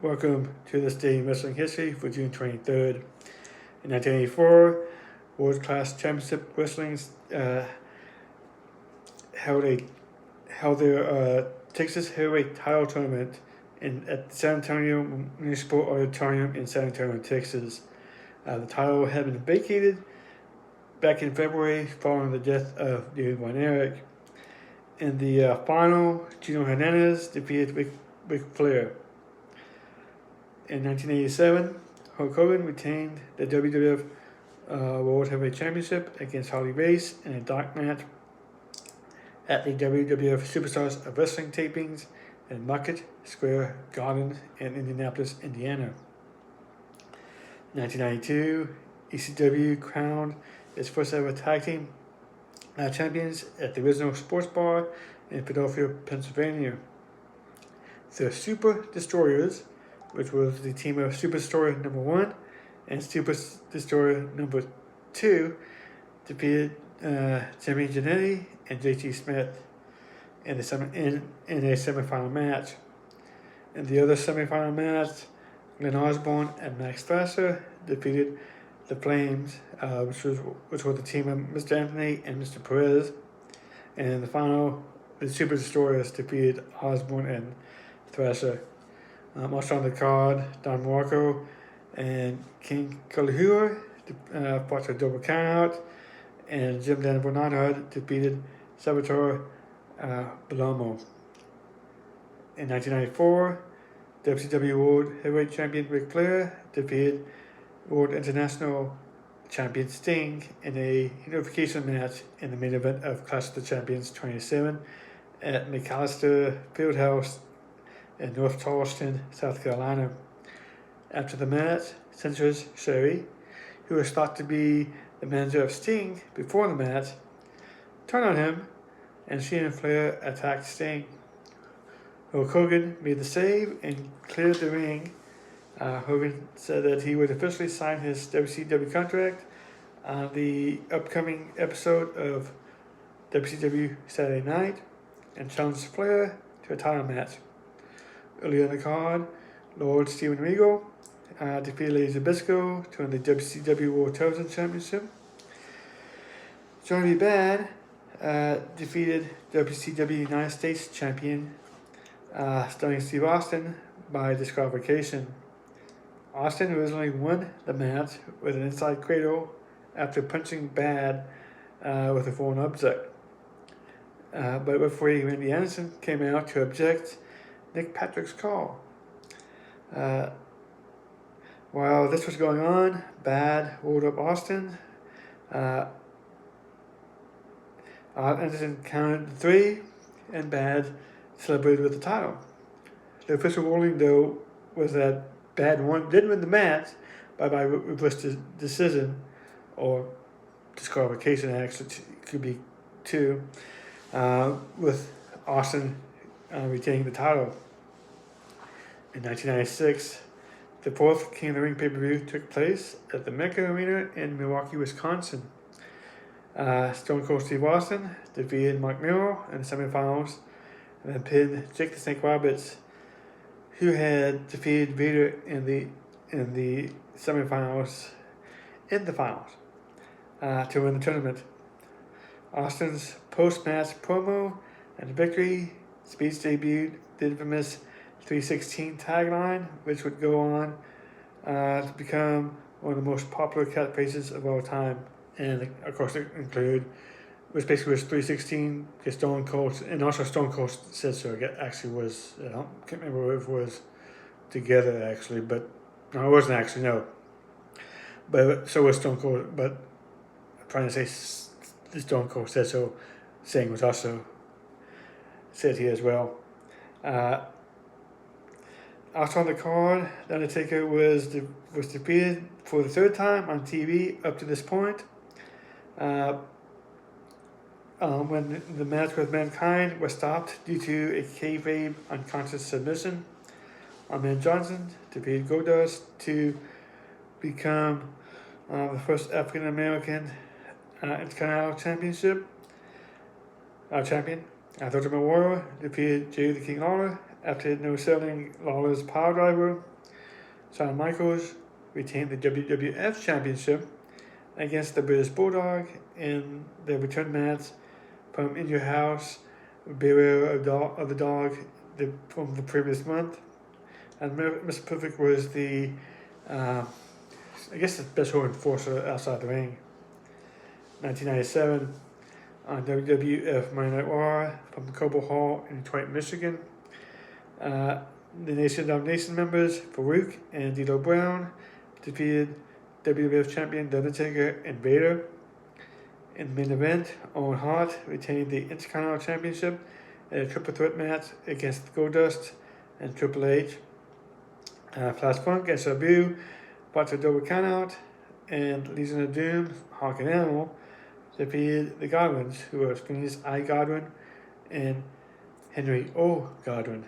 Welcome to this day in wrestling history for June 23rd. In 1984, World Class Championship Wrestling held their Texas Heavyweight Title Tournament at the San Antonio Municipal Auditorium in San Antonio, Texas. The title had been vacated back in February following the death of David Von Erich. In the final, Gino Hernandez defeated Ric Flair. In 1987, Hulk Hogan retained the WWF World Heavyweight Championship against Harley Race in a dark match at the WWF Superstars of Wrestling tapings in Market Square Garden in Indianapolis, Indiana. In 1992, ECW crowned its first ever tag team champions at the original Sports Bar in Philadelphia, Pennsylvania. The Super Destroyers, which was the team of Super Destroyer number 1 and Super Destroyer number 2, defeated Jimmy Jannetty and J.T. Smith in a semifinal match. In the other semifinal match, Glenn Osborne and Max Thrasher defeated the Flames, which was the team of Mr. Anthony and Mr. Perez. And in the final, the Super Destroyers defeated Osborne and Thrasher. Also on the card, Don Morocco and King Kalahua fought a double count, and Jim Dan Bernard defeated Salvatore Bellomo. In 1994, WCW World Heavyweight Champion Ric Flair defeated World International Champion Sting in a unification match in the main event of Clash of the Champions 27 at McAllister Fieldhouse in North Charleston, South Carolina. After the match, Censors Sherry, who was thought to be the manager of Sting before the match, turned on him, and she and Flair attacked Sting. Hulk Hogan made the save and cleared the ring. Hogan said that he would officially sign his WCW contract on the upcoming episode of WCW Saturday Night and challenged Flair to a title match. Earlier in the card, Lord Steven Regal defeated Lady Zbyszko to win the WCW World Television Championship. Johnny B. Bad defeated WCW United States Champion stunning Steve Austin by disqualification. Austin originally won the match with an inside cradle after punching Bad with a foreign object. But referee Randy Anderson came out to object Nick Patrick's call. While this was going on, Bad rolled up Austin. Anderson counted 3, and Bad celebrated with the title. The official ruling, though, was that Bad did win the match by reverse decision, or disqualification, actually could be 2, with Austin retaining the title. In 1996, the 4th King of the Ring pay-per-view took place at the Mecca Arena in Milwaukee, Wisconsin. Stone Cold Steve Austin defeated Mark Miro in the semifinals and then pinned Jake the Snake Roberts, who had defeated Vader in the semifinals in the finals to win the tournament. Austin's post-match promo and victory speech debuted the infamous 316 tagline, which would go on to become one of the most popular catchphrases of all time. And of course, it was basically 316, because Stone Cold, and also Stone Cold said so. It actually was, I can't remember if it was together actually, but no, it wasn't actually, no. But so was Stone Cold, but I'm trying to say the Stone Cold said so saying was also said here as well. Also on the card, The Undertaker was defeated for the 3rd time on TV up to this point. When the match with Mankind was stopped due to a kayfabe unconscious submission, Ahmed Johnson defeated Goldust to become the first African American Intercontinental Championship champion. Ultimate Warrior defeated Jerry the King Lawler after no-selling Lawler's power driver. Shawn Michaels retained the WWF Championship against the British Bulldog in the return match from In Your House, Beware of the Dog from the previous month. And Mr. Perfect was the, I guess, the special enforcer outside the ring. 1997, on WWF Monday Night Raw from Cobo Hall in Detroit, Michigan. The Nation of Domination members, Farouk and D'Lo Brown, defeated WWF Champion The Undertaker and Vader. In the main event, Owen Hart retained the Intercontinental Championship in a triple threat match against Goldust and Triple H. Flash Funk and Sabu fought to a double countout, and Legion of Doom, Hawk and Animal, defeated the Godwins, who were Phineas I. Godwin and Henry O. Godwin.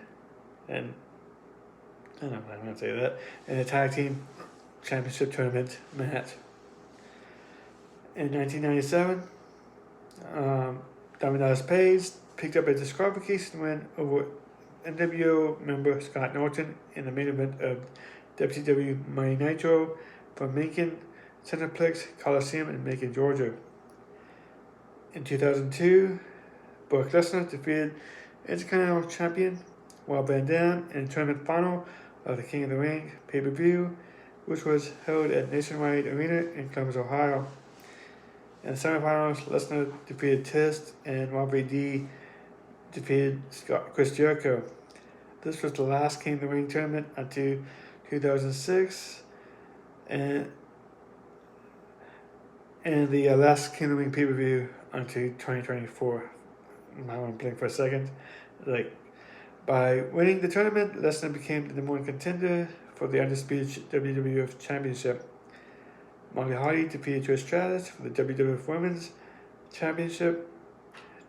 And I don't know if I'm going to say that, in a tag team championship tournament match. In 1997, Diamond Dallas Page picked up a disqualification win over NWO member Scott Norton in the main event of WCW Money Nitro from Macon Centerplex Coliseum in Macon, Georgia. In 2002, Brock Lesnar defeated Intercontinental Champion Rob Van Dam in the tournament final of the King of the Ring pay-per-view, which was held at Nationwide Arena in Columbus, Ohio. In the semifinals, Lesnar defeated Test and Robbie D defeated Chris Jericho. This was the last King of the Ring tournament until 2006, and the last King of the Ring pay-per-view until 2024. I want to blink for a second. By winning the tournament, Lesnar became the #1 contender for the undisputed WWF Championship. Molly Hardy defeated Trish Stratus for the WWF Women's Championship.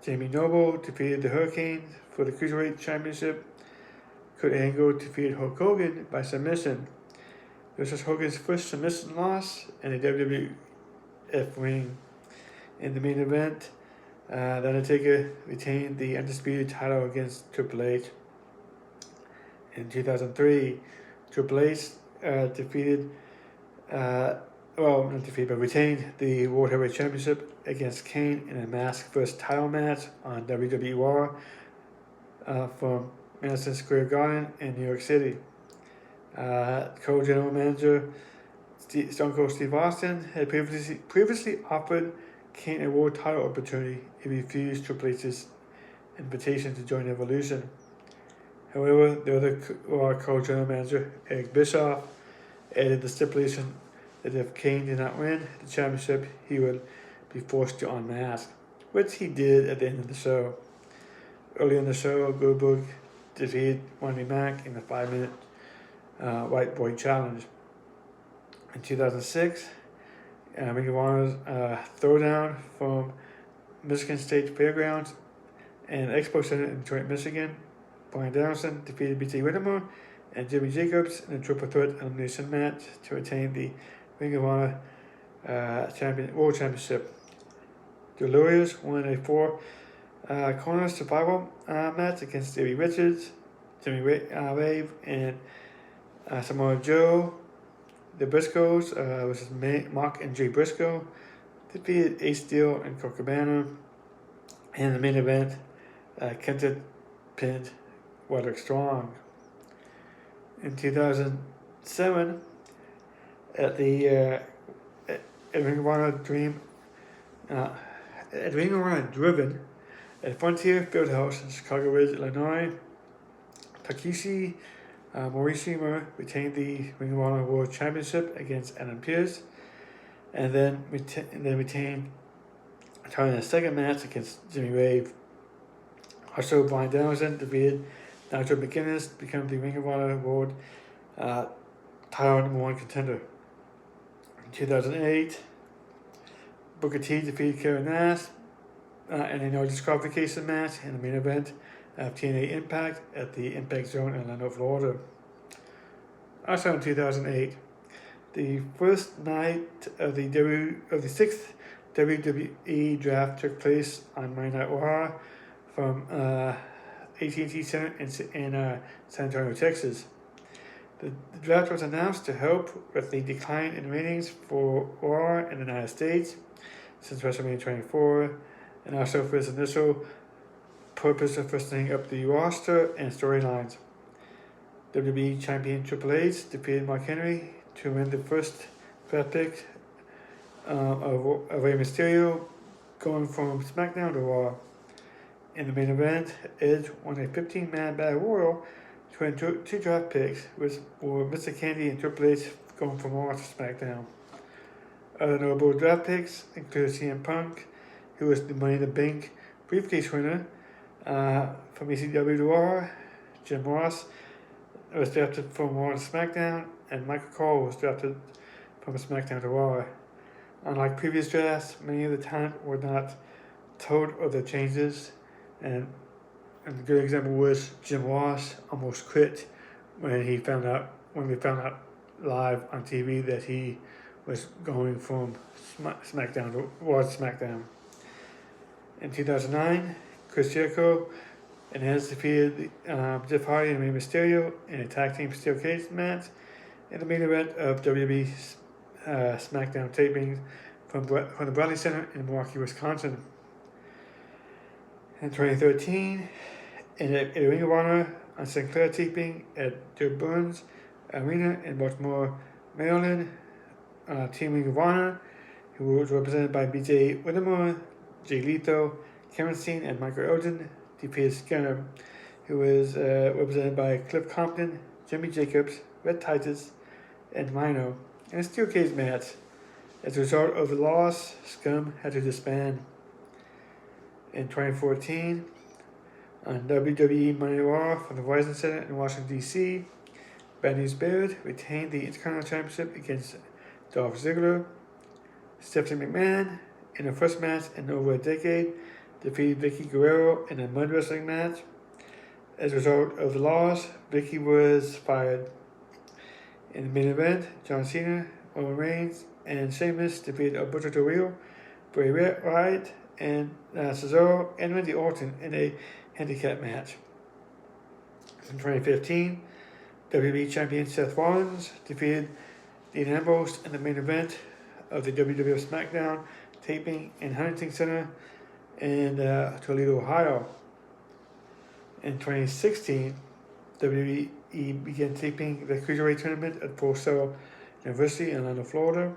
Jamie Noble defeated the Hurricane for the Cruiserweight Championship. Kurt Angle defeated Hulk Hogan by submission. This was Hogan's first submission loss in the WWF ring. In the main event, The Undertaker retained the undisputed title against Triple H. In 2003, Triple H retained the World Heavyweight Championship against Kane in a mask vs. title match on WWE Raw from Madison Square Garden in New York City. Co-general manager Stone Cold Steve Austin had previously offered Kane a world title opportunity. He refused Triple H's invitation to join Evolution. However, the other co-general manager, Eric Bischoff, added the stipulation that if Kane did not win the championship, he would be forced to unmask, which he did at the end of the show. Early in the show, Goldberg defeated Rodney Mack in a 5-minute White Boy Challenge. In 2006, Ring of Honor's Throwdown from Michigan State Fairgrounds and Expo Center in Detroit, Michigan. Brian Danielson defeated B.J. Whittemore and Jimmy Jacobs in a triple threat elimination match to retain the Ring of Honor World Championship. The Lawyers won a 4-corner survival match against Davey Richards, Jimmy Rave, and Samoa Joe. The Briscoes, which is Mark and Jay Briscoe, defeated Ace Steel and Colt Cabana. In the main event, Kenta pinned Roderick Strong. In 2007, at the Ring of Honor Driven at Frontier Fieldhouse in Chicago Ridge, Illinois, Takeshi Morishima retained the Ring of Honor World Championship against Adam Pearce, and then retained a second match against Jimmy Rave. Also, Brian Danielson defeated Nitro McGuinness to become the Ring of Honor World title #1 contender. In 2008, Booker T defeated Kevin Nash in a no disqualification match in the main event of TNA Impact at the Impact Zone in Orlando, Florida. Also in 2008, the first night of the sixth WWE draft took place on Monday Night Raw from AT&T Center in San Antonio, Texas. The draft was announced to help with the decline in ratings for Raw in the United States since WrestleMania 24, and also for its initial purpose of freshening up the roster and storylines. WWE Champion Triple H defeated Mark Henry to win the first draft pick of Rey Mysterio, going from SmackDown to Raw. In the main event, Edge won a 15-man battle royal to win two draft picks, which were Mr. Kennedy and Triple H going from Raw to SmackDown. Other notable draft picks include CM Punk, who was the Money in the Bank briefcase winner from ECW to Raw. Jim Ross was drafted from Raw to SmackDown, and Michael Cole was drafted from SmackDown to Raw. Unlike previous drafts, many of the talent were not told of the changes, and a good example was Jim Ross almost quit when we found out live on TV that he was going from SmackDown to Raw to SmackDown. In 2009, Chris Jericho and has defeated Jeff Hardy and Rey Mysterio in a tag team steel cage match in the main event of WWE SmackDown tapings from the Bradley Center in Milwaukee, Wisconsin. In 2013, in a Ring of Honor on Sinclair taping at Joe Burns Arena in Baltimore, Maryland, Team Ring of Honor, who was represented by BJ Whittemore, Jay Lethal, Kevin Steen, and Michael Elgin, defeated Skinner, who was represented by Cliff Compton, Jimmy Jacobs, Red Titus, and Rhino, in a steel cage match. As a result of the loss, Scum had to disband. In 2014, on WWE Monday Night Raw from the Verizon Center in Washington, D.C., Bad News Barrett retained the Intercontinental Championship against Dolph Ziggler. Stephanie McMahon, in her first match in over a decade, defeated Vicky Guerrero in a mud wrestling match. As a result of the loss, Vicky was fired. In the main event, John Cena, Roman Reigns, and Sheamus defeated Alberto Del Rio, Bray Wyatt, and Cesaro and Randy Orton in a handicap match. In 2015, WWE Champion Seth Rollins defeated Dean Ambrose in the main event of the WWF SmackDown taping in Huntington Center in Toledo, Ohio. In 2016, WWE began taping the Cruiserweight Tournament at Full Sail University in Orlando, Florida.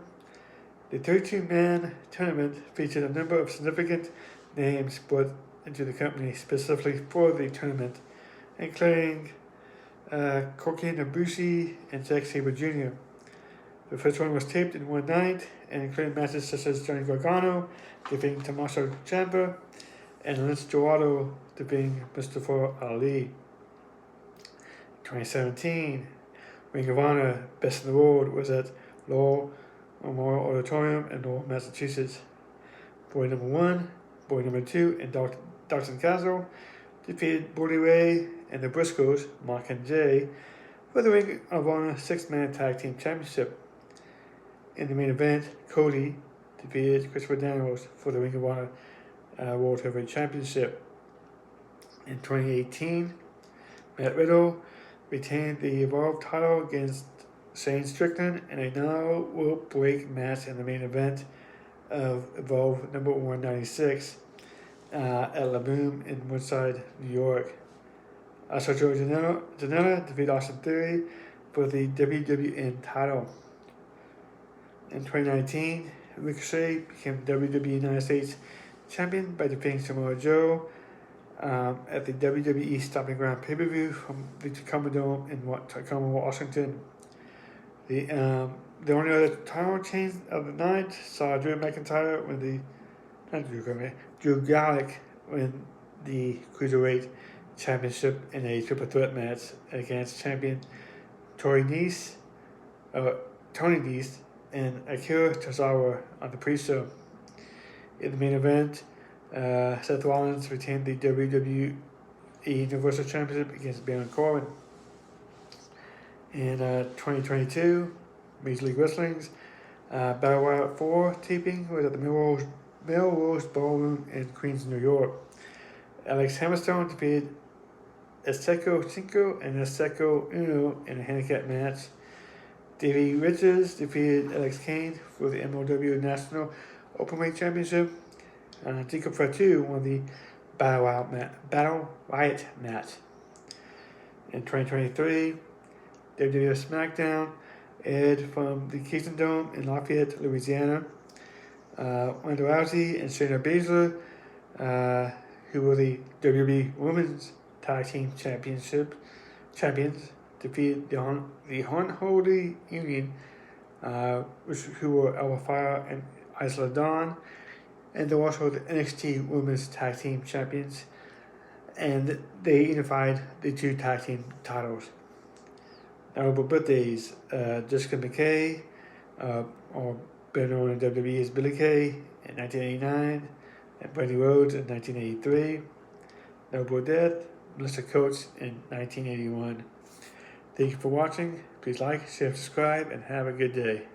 The 32-man tournament featured a number of significant names brought into the company specifically for the tournament, including Koki Ibushi and Zack Sabre Jr. The first one was taped in one night and included matches such as Johnny Gargano defeating Tommaso Ciampa and Lince Dorado defeating Mustafa Ali. 2017, Ring of Honor Best in the World was at Lowell Memorial Auditorium in Lowell, Massachusetts. Boy number 1, Boy number 2, and Dalton Castle defeated Bully Ray and the Briscoes, Mark and Jay, for the Ring of Honor 6-man Tag Team Championship. In the main event, Cody defeated Christopher Daniels for the Ring of Honor World Heavyweight Championship. In 2018, Matt Riddle retained the Evolve title against Shane Strickland in a no-rope break match in the main event of Evolve number 196 at La Boom in Woodside, New York. Also, Joe Janela defeated Austin Theory for the WWN title. In 2019, Ricochet became WWE United States Champion by defeating Samoa Joe at the WWE Stomping Ground pay-per-view from the Tacoma Dome in Tacoma, Washington. The only other title change of the night saw Drew McIntyre Drew Gulak win the Cruiserweight Championship in a triple threat match against champion Tony Nese and Akira Tozawa on the pre-show. In the main event, Seth Rollins retained the WWE Universal Championship against Baron Corbin. In 2022, Major League Wrestling's Battle Royale 4 taping was at the Melrose Ballroom in Queens, New York. Alex Hammerstone defeated Azteco 5 and Azteco Uno in a handicap match. Davey Richards defeated Alex Kane for the MLW National Openweight Championship. Jacob Fatu won the Battle Riot match. In 2023, WWF SmackDown aired from the Keystone Dome in Lafayette, Louisiana. Ronda Rousey and Shayna Baszler, who were the WWE Women's Tag Team champions, defeated the Unholy Union, who were Alpha Fire and Isla Dawn, and they're also the NXT Women's Tag Team champions, and they unified the two tag team titles. Notable birthdays: Jessica McKay, or better known in WWE as Billie Kay, in 1989, and Brandy Rhodes in 1983. Notable death: Melissa Coates in 1981. Thank you for watching. Please like, share, subscribe, and have a good day.